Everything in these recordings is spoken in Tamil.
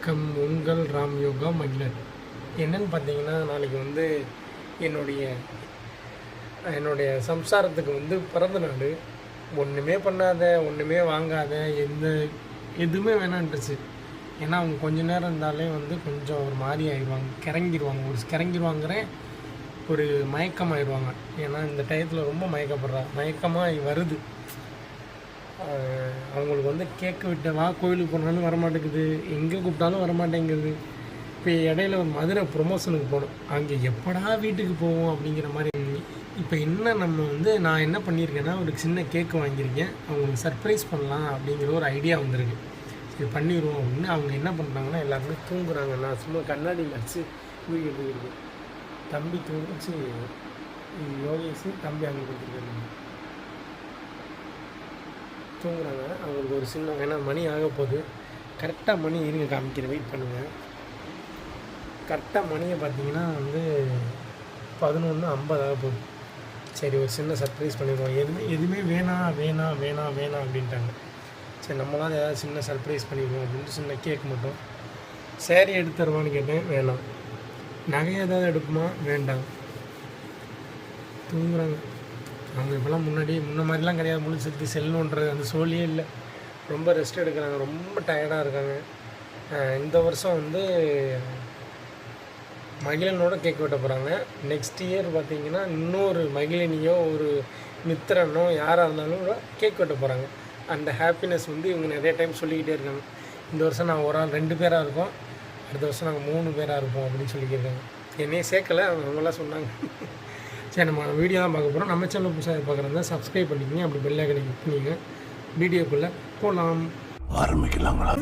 வணக்கம். உங்கள் ராம் யோகா மகிழன். என்னன்னு பார்த்தீங்கன்னா, நாளைக்கு வந்து என்னுடைய என்னுடைய சம்சாரத்துக்கு வந்து பிறந்த நாள். ஒன்றுமே பண்ணாத, ஒன்றுமே வாங்காத, எதுவுமே வேணான்ட்டுருச்சு. ஏன்னா அவங்க கொஞ்ச நேரம் இருந்தாலே வந்து கொஞ்சம் ஒரு மாதிரி ஆயிடுவாங்க, கிறங்கிடுவாங்க. கிறங்கிடுவாங்கிறேன், ஒரு மயக்கமாயிடுவாங்க. ஏன்னா இந்த டயத்தில் ரொம்ப மயக்கமாக வருது. அவங்களுக்கு வந்து கேட்க விட்டு வா கோயிலுக்கு போனாலும் வரமாட்டேங்குது, எங்கே கூப்பிட்டாலும் வரமாட்டேங்குது. இப்போ இடையில ஒரு மதுரை ப்ரொமோஷனுக்கு போனோம். அங்கே எப்படா வீட்டுக்கு போவோம் அப்படிங்கிற மாதிரி. இப்போ என்ன நம்ம வந்து நான் என்ன பண்ணியிருக்கேன்னா, ஒரு சின்ன கேக்கு வாங்கியிருக்கேன். அவங்களுக்கு சர்ப்ரைஸ் பண்ணலாம் அப்படிங்கிற ஒரு ஐடியா வந்திருக்கு. சரி பண்ணிடுவோம் அப்படின்னு. அவங்க என்ன பண்ணுறாங்கன்னா, எல்லாருமே தூங்குறாங்க. நான் சும்மா கண்ணாடியில் வச்சு வீடியோ எடுத்துக்கிட்டு தம்பி தூங்கிச்சு. யோகேஷ் தம்பி அங்கே கொடுத்துருக்காங்க, தூங்குறாங்க. அவங்களுக்கு ஒரு சின்ன ஏன்னா மணி ஆக போகுது. கரெக்டாக மணி இருங்க காமிக்கிறேன், வெயிட் பண்ணுங்கள். கரெக்டாக மணியை பார்த்தீங்கன்னா வந்து 11:50 ஆக போகுது. சரி ஒரு சின்ன சர்ப்ரைஸ் பண்ணிடுவோம். எதுவுமே வேணாம் அப்படின்ட்டாங்க. சரி நம்மளால் ஏதாவது சின்ன சர்ப்ரைஸ் பண்ணிடுவோம் அப்படின்ட்டு சின்ன கேக் மட்டும். சேரீ எடுத்து தருவான்னு கேட்டேன், வேணாம். நகை ஏதாவது எடுக்குமா, வேண்டாம். தூங்குறாங்க. அவங்க இப்போலாம் முன்ன மாதிரிலாம் கிடையாது. முழிச்சுட்டு செல்லுன்றது அந்த சோழியே இல்லை. ரொம்ப ரெஸ்ட் எடுக்கிறாங்க, ரொம்ப டயர்டாக இருக்காங்க. இந்த வருஷம் வந்து மகிழனோட கேக் வெட்ட போகிறாங்க. நெக்ஸ்ட் இயர் பார்த்திங்கன்னா இன்னொரு மகிழினியோ ஒரு மித்திரனோ யாராக இருந்தாலும் கேக் வெட்ட போகிறாங்க. அந்த ஹாப்பினஸ் வந்து இவங்க நிறைய டைம் சொல்லிக்கிட்டே இருக்காங்க. இந்த வருஷம் நாங்கள் ஒரு ஆள் 2 பேராக இருக்கோம், அடுத்த வருஷம் நாங்கள் 3 பேராக இருப்போம் அப்படின்னு சொல்லிக்கிருக்காங்க. என்னையே சேர்க்கலை, அவங்களாம் சொன்னாங்க. சரி நம்ம வீடியோ தான் பார்க்க போகிறோம். நம்ம சேனல் புதுசாக பார்க்குறதா சப்ஸ்கிரைப் பண்ணிக்கங்க, அப்படி பெல் ஐகானை கிளிக் பண்ணிங்க. வீடியோக்குள்ளே போகலாம், ஆரம்பிக்கலாங்களா?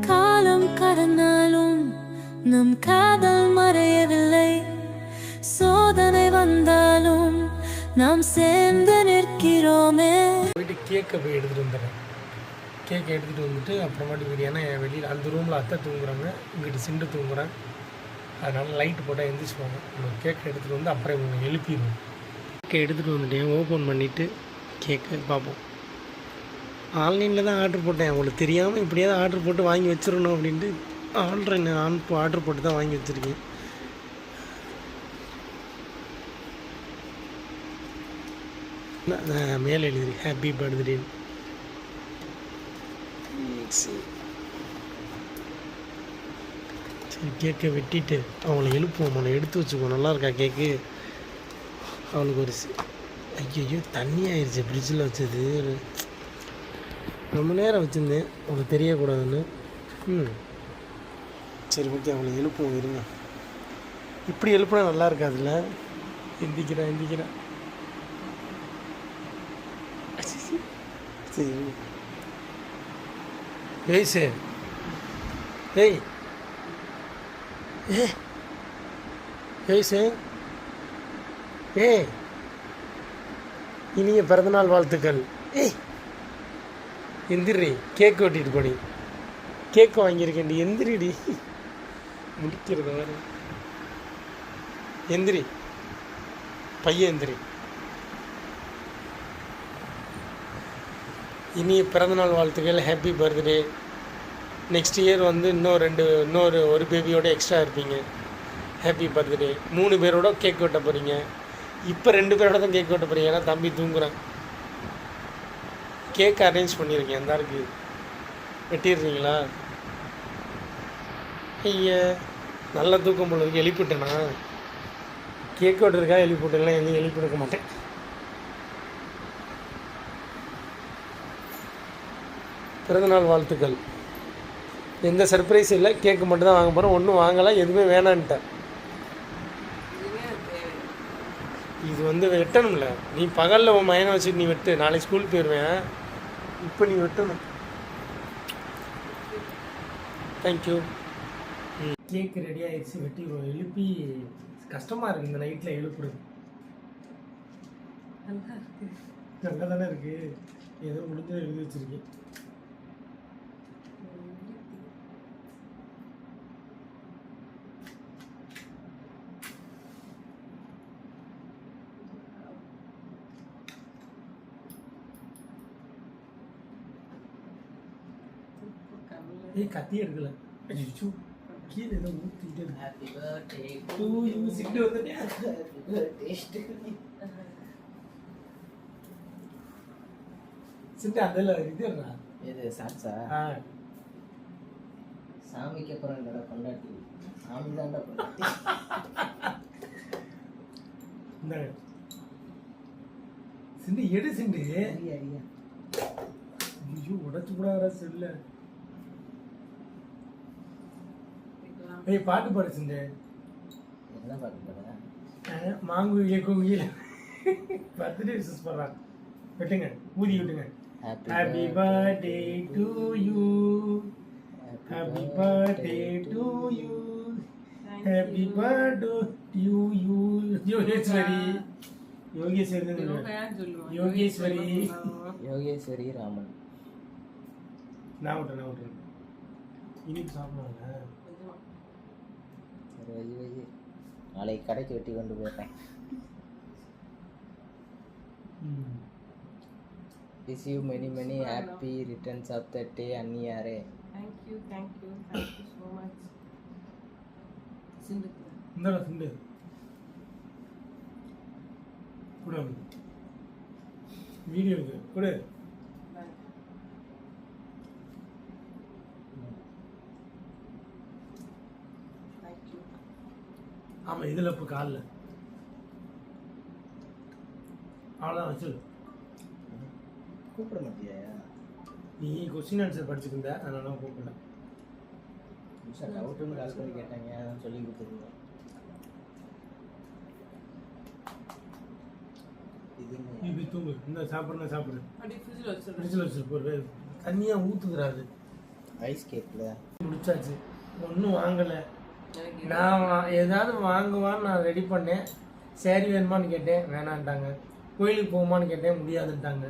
காலம் கடந்தாலும் நம் காதல் மறையவில்லை. சோதனை வந்தாலும் நாம் சேர்ந்து நிற்கிறோமே. போயிட்டு கேக்கை போய் எடுத்துகிட்டு வந்துடுறேன். கேக்கை எடுத்துகிட்டு வந்துட்டு அப்புறமாட்டி வீடியோனா வெளியில் அந்த ரூமில் அத்தை தூங்குறாங்க, இங்கிட்டு சிண்டு தூங்குறேன். அதனால் லைட்டு போட்டால் எழுந்திரிச்சுவாங்க. நம்ம கேக்கை எடுத்துகிட்டு வந்து அப்புறம் இவங்க எழுப்பிடுவோம். கேக்கை எடுத்துகிட்டு வந்துட்டேன், ஓப்பன் பண்ணிவிட்டு கேக்கை பார்ப்போம். ஆன்லைனில் தான் ஆர்டர் போட்டேன். அவங்களுக்கு தெரியாமல் இப்படியாவது ஆர்டர் போட்டு வாங்கி வச்சிடணும் அப்படின்ட்டு ஆர்டர் போட்டு தான் வாங்கி வச்சுருக்கேன். மேலே எழுதி ஹாப்பி பர்த்டே. சரி கேக்கை வெட்டிட்டு அவங்கள எழுப்புவோம். அவனை எடுத்து வச்சுக்குவோம். நல்லா இருக்கா கேக்கு? அவனுக்கு ஒரு ஐயோ தண்ணி ஆயிடுச்சு ஃப்ரிட்ஜில் வச்சது. ரொம்ப நேரம் வச்சுருந்தேன், அவனுக்கு தெரியக்கூடாதுன்னு. சரி ஓகே, அவளை எழுப்புவோம். இருங்க, இப்படி எழுப்புனா நல்லா இருக்காதுல்ல. எந்திக்கிறேன். சரி ஏய் சார், ஏய் சார், இனிய பிறந்தநாள் வாழ்த்துக்கள். எந்திரி, கேக் வெட்டிட்டு போடி. கேக்கு வாங்கியிருக்கேன்டி, எந்திரிடி. முடிக்கிறது வேறு. எந்திரி பையன், எந்திரி. இனிய பிறந்தநாள் வாழ்த்துக்கள், ஹாப்பி பர்த்டே. நெக்ஸ்ட் இயர் வந்து ஒரு பேபியோட எக்ஸ்ட்ரா இருப்பீங்க. Happy birthday. 3 பேரோட கேக் வெட்ட போகிறீங்க. இப்போ 2 பேரோட தான் கேக் வெட்ட போகிறீங்க, ஏன்னா தம்பி தூங்குறேன். கேக் அரேஞ்ச் பண்ணியிருக்கேன், அந்த இருக்குது. வெட்டிடுறீங்களா? ஐயா நல்ல தூக்கம் போல இருக்கு. எழுப்பிட்டேனா? கேக் வெட்டுறதுக்காக எழுப்பிவிட்டேங்களா? எங்கேயும் எழுப்பிவிட மாட்டேன். பிறந்தநாள் வாழ்த்துக்கள். எந்த சர்ப்ரைஸ் இல்லை, கேக்கு மட்டும் தான் வாங்க போகிறோம். ஒன்றும் வாங்கலை, எதுவுமே வேணான்ட்டேன். இது வந்து வெட்டணும்ல. நீ பகலில் உன் மயனை வச்சுட்டு நீ வெட்டு, நாளைக்கு ஸ்கூல் போயிடுவேன். இப்போ நீ வெட்டணும். தேங்க்யூ. கேக்கு ரெடி ஆகிடுச்சு, வெட்டிடுவோம். எழுப்பி கஷ்டமாக இருக்குது இந்த நைட்டில் எழுப்புறது. நல்லா தானே இருக்குது, ஏதோ முடிஞ்சதை எழுதி வச்சுருக்கேன். கத்தி எடுக்கல. ஐயோ கீழே ஏதோ ஊற்றிக்கிட்டே இருக்கு. ஹாப்பி பர்த்டே டூ யூ சிட்டு வந்துட்டு ஹாப்பி பர்த்டே சிட்டு அதில் இதுடா. இது சாட்சா சாமிக்கு அப்புறம் என்னடா கொண்டாட்டி சாமி தான்டா கொண்டாட்டி இந்த சிண்டு எடு சிண்டு. அடியா அடியா ஐயோ உடச்சு கூடாதா செல்ல. ஏய் பாட்டு பாடு சிண்டு. என்ன பாட்டு போட மாங்குயிலே குங்குயில பர்த்டே விஷஸ் பண்ணுறான். விட்டுங்க ஊதி விட்டுங்க. Happy birthday to you, happy birthday to you, happy birthday to you. Yogeswari Yogeswari Yogeswari Yogeswari Raman. நான் விட்டுறேன் இனிப்பு சாப்பிடுவாங்க. சரி வை வை நாளைக்கு கடைக்கு வெட்டி கொண்டு போயிடுறேன். Wish you many happy returns of the day அண்ணியாரே. Thank you so much. சிந்து இந்தடா சிண்டு கூட வீடியோ இது கூட. thank you. ஆமாம் இதில் இப்போ காலில் அவ்வளோதான் வச்சு. கூப்பிட மாட்டியா? நீ கொஸ்டின் ஆன்சர் படிச்சுக்கிந்த அதனால கூப்பிடல. சார் டவுட்டுன்னு கால் பண்ணி கேட்டாங்க அதான் சொல்லி கொடுத்துருந்தோம். இப்படி தூங்கு. இந்த சாப்பிட்றேன் சாப்பிடு. அப்படியே ஃப்ரிட்ஜில் வச்சிருக்கேன். ஃப்ரிட்ஜில் வச்சுருப்போம். தண்ணியாக ஊற்றுக்குறாரு. ஐஸ் கேக்கில் முடிச்சாச்சு. ஒன்றும் வாங்கலை. எனக்கு நான் ஏதாவது வாங்குவான்னு நான் ரெடி பண்ணேன். சேரீ வேணுமான்னு கேட்டேன், வேணான்ட்டாங்க. கோயிலுக்கு போகுமான்னு கேட்டேன், முடியாதுன்ட்டாங்க.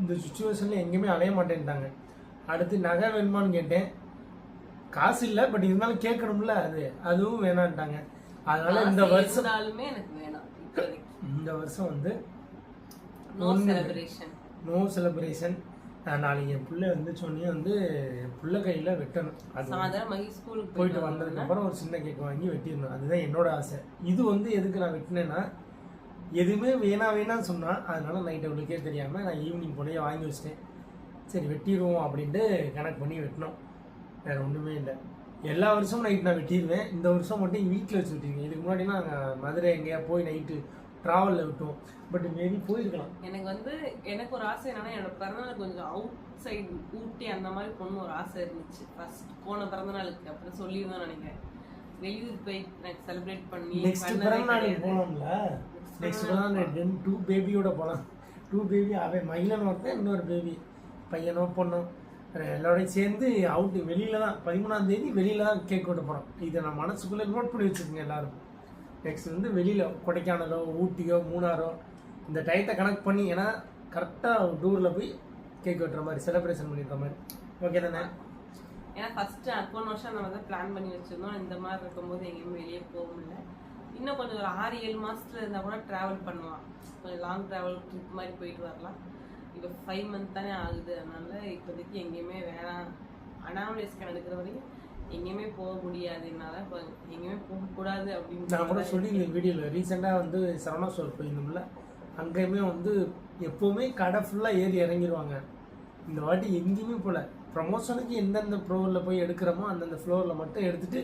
இந்த சுச்சுவேஷனில் எங்கேயுமே அலைய மாட்டேன்ட்டாங்க. அடுத்து நகை வேணுமான்னு கேட்டேன், காசு இல்லை பட் இருந்தாலும் கேட்கணும்ல, அதுவும் வேணான்ட்டாங்க. அதனால இந்த வருஷம் இருந்தாலுமே எனக்கு வேணாம். இப்போதைக்கு இந்த வருஷம் வந்து நோ செலிப்ரேஷன். No celebration. நாளைக்கு என் பிள்ளை வந்து சொன்னே வந்து பிள்ளை கையில் வெட்டணும். அது சாயந்தரம் மகி ஸ்கூலுக்கு போயிட்டு வந்ததுக்கப்புறம் ஒரு சின்ன கேக் வாங்கி வெட்டிடணும். அதுதான் என்னோட ஆசை. இது வந்து எதுக்கு நான் வெட்டினேன்னா, எதுவுமே வேணான்னு சொன்னான். அதனால நைட் அவளுக்கே தெரியாமல் நான் ஈவினிங் போலேயே வாங்கி வச்சிட்டேன். சரி வெட்டிடுவோம் அப்படின்ட்டு கணக்கு பண்ணி வெட்டினோம். வேறு ஒன்றுமே இல்லை. எல்லா வருஷமும் நைட் நான் வெட்டிடுவேன். இந்த வருஷம் மட்டும் வீட்டில் வச்சு வெட்டிருக்கேன். இதுக்கு முன்னாடினா நாங்கள் மதுரை எங்கேயா போய் நைட்டு ட்ராவலில் விட்டோம். பட் மேபி போயிருக்கலாம். எனக்கு ஒரு ஆசை என்னன்னா, என்னோட பிறந்தநாள் கொஞ்சம் அவுட் சைடு ஊட்டி அந்த மாதிரி பொண்ணு ஒரு ஆசை இருந்துச்சு. ஃபர்ஸ்ட் போன பிறந்தநாளுக்கு அப்புறம் சொல்லியிருந்தோம் நினைக்கிறேன். வெளியூர் போய் எனக்கு செலிப்ரேட் பண்ணி நெக்ஸ்ட் பிறந்தநாளுக்கு போகலாம்ல. நெக்ஸ்ட் பிறந்தநாள் 2 பேபியோட போகலாம். 2 பேபி அவன் மயிலன் ஒருத்தன், இன்னொரு பேபி பையனோ பொண்ணோ எல்லாரோடையும் சேர்ந்து அவுட்டு வெளியில தான் 13ஆம் தேதி வெளியில தான் கேக் கொண்டு போகிறோம். இதை நான் மனசுக்குள்ளே நோட் பண்ணி வச்சுக்கோங்க எல்லாரும். நெக்ஸ்ட் வந்து வெளியில் கொடைக்கானலோ ஊட்டியோ மூணாரோ இந்த டயத்தை கனெக்ட் பண்ணி, ஏன்னா கரெக்டாக டூரில் போய் கேக் வெட்டுற மாதிரி செலிப்ரேஷன் பண்ணிடுற மாதிரி. ஓகே தானே? ஏன்னா ஃபர்ஸ்ட் போன வருஷம் நம்ம தான் பிளான் பண்ணி வச்சிருந்தோம். இந்த மாதிரி இருக்கும்போது எங்கேயுமே வெளியே போக முடியல. இன்னும் கொஞ்சம் ஒரு 6-7 மாசத்துல இருந்தால் கூட ட்ராவல் பண்ணுவான். கொஞ்சம் லாங் ட்ராவல் ட்ரிப் மாதிரி போயிட்டு வரலாம். இப்போ 5 மந்த் தானே ஆகுது. அதனால இப்போதைக்கு எங்கேயுமே வேணாம். அனாமலை ஸ்கேன் எடுக்கிற வரைக்கும் எங்கேயுமே போக முடியாது. என்னால் இப்போ எங்கேயுமே போகக்கூடாது அப்படின்னு நான் கூட சொல்லி இந்த வீடியோவில் ரீசெண்டாக வந்து சரவணா ஸ்டோர் போயிருந்தோம்ல, அங்கேயுமே வந்து எப்போவுமே கடை ஃபுல்லாக ஏறி இறங்கிடுவாங்க. இந்த வாட்டி எங்கேயுமே போகல. ப்ரமோஷனுக்கு எந்தெந்த ஃப்ளோரில் போய் எடுக்கிறோமோ அந்தந்த ஃப்ளோரில் மட்டும் எடுத்துகிட்டு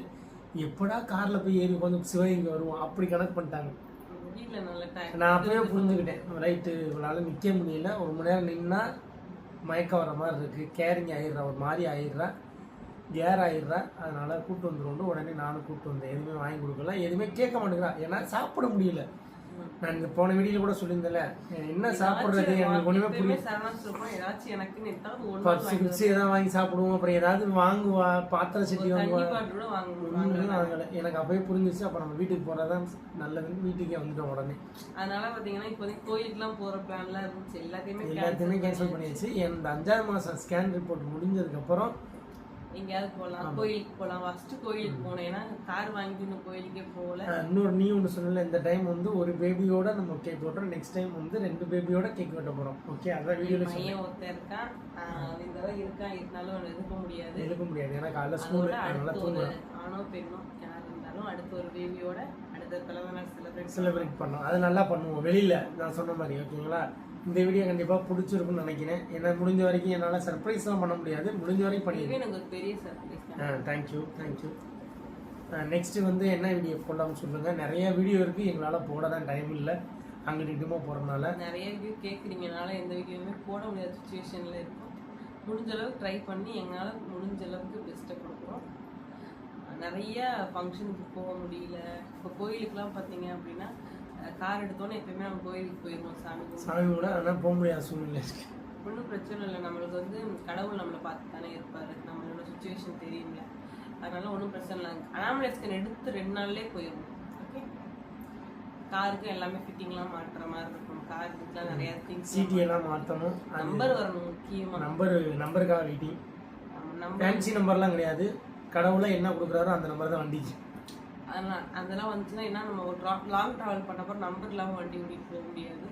எப்படா காரில் போய் ஏறி உட்காந்து சிவகங்கை வருவோம் அப்படி கனெக்ட் பண்ணிட்டாங்க. வீட்டில் நல்ல டைம் நான் அப்பவே புரிஞ்சுக்கிட்டேன். ரைட்டு இவளால் நிற்க முடியல, ஒரு மணி நேரம் நின்னா மயக்கம் வர மாதிரி இருக்குது, கேரிங் ஆகிடுறா, ஒரு மாதிரி ஆகிடுறா, கேர் ஆகிடுறா. அதனால் கூப்பிட்டு வந்துடும். உடனே நானும் கூப்பிட்டு வந்தேன். எதுவுமே வாங்கி கொடுக்கல, எதுவுமே கேட்க மாட்டேங்கிறா. ஏன்னா சாப்பிட முடியல. நான் இந்த போன வீடியோவில் கூட சொல்லியிருந்தேன்ல, என்ன சாப்பிட்றது எனக்கு ஒன்றுமே புரியல. பப்ஸ் கிப்ஸ் ஏதாவது வாங்கி சாப்பிடுவோம், அப்புறம் ஏதாவது வாங்குவா, பாத்திரம் சட்டி வாங்குவா, வாங்கலை. எனக்கு அப்பவே புரிஞ்சிச்சு. அப்போ நம்ம வீட்டுக்கு போகிறதான் நல்லதுன்னு வீட்டுக்கே வந்துட்டோம் உடனே. அதனால பார்த்தீங்கன்னா இப்போதைக்கு கோயிலுக்குலாம் போகிற பிளான்லாம் இருந்துச்சு. எல்லாத்தையுமே கேன்சல் பண்ணியாச்சு. இந்த 5ஆவது மாதம் ஸ்கேன் ரிப்போர்ட் முடிஞ்சதுக்கப்புறம் எங்கேயாவது போகலாம், கோயிலுக்கு போகலாம். ஃபர்ஸ்ட் கோயிலுக்கு போனோம், ஏன்னா கார் வாங்கிட்டு இன்னும் கோயிலுக்கே போகல. இன்னொரு நீ ஒன்று சொன்னல, இந்த டைம் வந்து ஒரு பேபியோட நம்ம கேக் வெட்டுறோம், நெக்ஸ்ட் டைம் வந்து 2 பேபியோட கேக் வெட்ட போகிறோம். ஓகே, அதான் வீடியோவில் பையன் ஒருத்தன் இருக்கான், இந்த தடவை இருக்கான், இருந்தாலும் அவனை எழுப்ப முடியாது. ஏன்னா காலைல ஸ்கூல் அதனால தூங்குறேன். ஆணோ பெண்ணோ யார் இருந்தாலும் அடுத்த ஒரு பேபியோட அடுத்த பிறந்த நாள் செலிப்ரேட் பண்ணோம். அது நல்லா பண்ணுவோம் வெளியில், நான் சொன்ன மாதிரி. ஓகேங்களா, இந்த வீடியோ கண்டிப்பாக பிடிச்சிருக்குன்னு நினைக்கிறேன். ஏன்னா முடிஞ்ச வரைக்கும் என்னால் சர்ப்ரைஸ்லாம் பண்ண முடியாது, முடிஞ்ச வரைக்கும் பண்ணிடுவேன். எனக்கு ஒரு பெரிய சர்ப்ரைஸ். தேங்க்யூ. நெக்ஸ்ட்டு வந்து என்ன வீடியோ போடலாம்னு சொல்லுங்கள். நிறைய வீடியோ இருக்குது, எங்களால் போட தான் டைம் இல்லை, அங்கே நிட்டுமா போகிறதுனால. நிறைய வீடியோ கேட்குறீங்கனால எந்த வீடியோவுமே போட முடியாத சுச்சுவேஷனில் இருக்கும். முடிஞ்ச அளவுக்கு ட்ரை பண்ணி எங்களால் முடிஞ்ச அளவுக்கு பெஸ்ட்டை கொடுக்குறோம். நிறைய ஃபங்க்ஷனுக்கு போக முடியல. இப்போ கோயிலுக்குலாம் பார்த்தீங்க அப்படின்னா கார் எடுத்தோன்னே எப்பயுமே நம்ம கோயிலுக்கு போயிடுவோம் சாமி கூட, ஆனால் போக முடியாத சூழ்நிலை. ஒன்றும் பிரச்சனை இல்லை, நம்மளுக்கு வந்து கடவுள் நம்மளை பார்த்து தானே இருப்பார், நம்மளோட சுச்சுவேஷன் தெரியும்ல, அதனால ஒன்றும் பிரச்சனை இல்லை. அனாமலை ஸ்கேன் எடுத்து 2 நாள்லேயே போயிடும். ஓகே, காருக்கு எல்லாமே ஃபிட்டிங்லாம் மாட்டுற மாதிரி இருக்கும். காருக்குலாம் நிறைய திங்ஸ், சிடி எல்லாம் மாற்றணும், நம்பர் வரணும் முக்கியமாக. நம்பருக்காக வெயிட்டிங். ஃபேன்சி நம்பர்லாம் கிடையாது, கடவுளை என்ன கொடுக்குறாரோ அந்த நம்பர் தான் வண்டிக்கு. அதெல்லாம் வந்துச்சுன்னா என்ன, நம்ம ஒரு லாங் ட்ராவல் பண்ணப்போ நம்பர் இல்லாமல் வண்டி ஓட்டிட்டு போக முடியாது.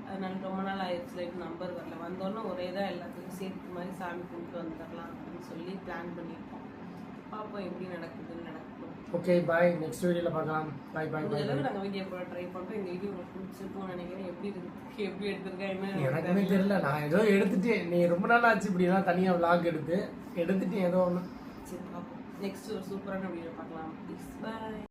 அதனால ரொம்ப நாள் ஆயிடுச்சுல, நம்பர் வரல. வந்தோடனே ஒரே தான் எல்லாத்துக்கும் சேர்த்து மாதிரி சாமி கும்பிட்டு வந்துடலாம் அப்படின்னு சொல்லி பிளான் பண்ணியிருக்கோம். பார்ப்போம் எப்படி நடக்குதுன்னு நடக்கும். ஓகே, பாய். நெக்ஸ்ட் வீடியோவில் பார்க்கலாம். பாய். அளவுக்கு நாங்கள் வீடியோ போட ட்ரை பண்ணுறோம். இந்த வீடியோ உங்களுக்கு பிடிச்சிருக்கும்னு நினைக்கிறேன். எப்படி எடுத்திருக்கேன் என்ன எனக்குமே தெரியல, நான் ஏதோ எடுத்துட்டேன். நீ ரொம்ப நாள் ஆச்சு இப்படிலாம் தனியாக விளாக் எடுத்துட்டேன் ஏதோ ஒன்று. சரி, பார்ப்போம். நெக்ஸ்ட் ஒரு சூப்பரான வீடியோ பார்க்கலாம். ப்ளீஸ் பாய்.